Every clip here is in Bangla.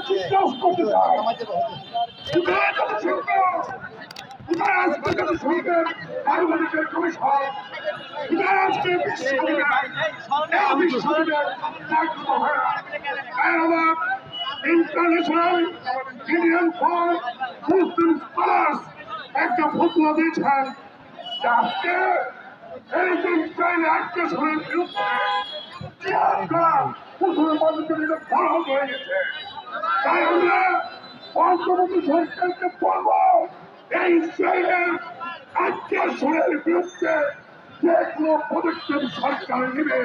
জিজ্ঞাসা করতে চাই কোথায় কথা শুনবো কোথায় আজকে কথা শুনবেন পার্বতীদের কমিশন কোথায় আজকে বিশ্ববিদ্যালয় international union for Muslim scholars একটা ফতোয়া দিয়েছেন যে আজকে এই যে ইসরায়েলি আগ্রাসনের বিরুদ্ধে জিহাদ করা মুসলমানদের জন্য ফরজ হয়ে গেছে। তাই আমরা অন্তর্বর্তী সরকারকে বলবো এই ইসরায়েলের আগ্রাসনের বিরুদ্ধে যে কোনো পদক্ষেপ সরকার নেবে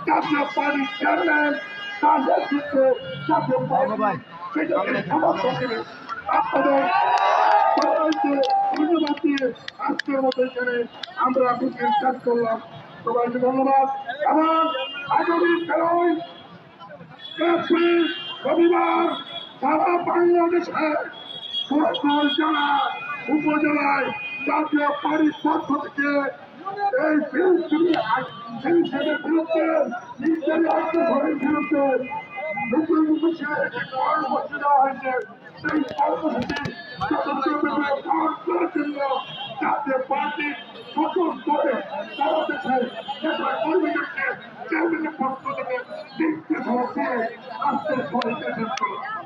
জাতীয় পার্টির চেয়ারম্যান তার নেতৃত্বে জাতীয় পার্টি সেটাকে সমর্থন দেবে। আপনাদের সবাইকে ধন্যবাদ দিয়ে আজকের মতো এখানে আমরা মিছিল শেষ করলাম। সবাইকে ধন্যবাদ। এবং আগামী 13 এপ্রিল রবিবার সারা বাংলাদেশে সকল জেলা উপজেলায় জাতীয় পার্টির পক্ষ থেকে এই বিরুদ্ধে নিজের আত্মসরের বিরুদ্ধে নতুন কর্মসূচি দেওয়া হয়েছে। সেই কর্মসূচি পালন করার জন্য জাতীয় পার্টির সকল স্তরে সারা দেশে কর্মীদেরকে চেয়ারম্যানের পক্ষ থেকে নির্দেশনা দিয়ে আজকের সবাইকে শেষ করলাম।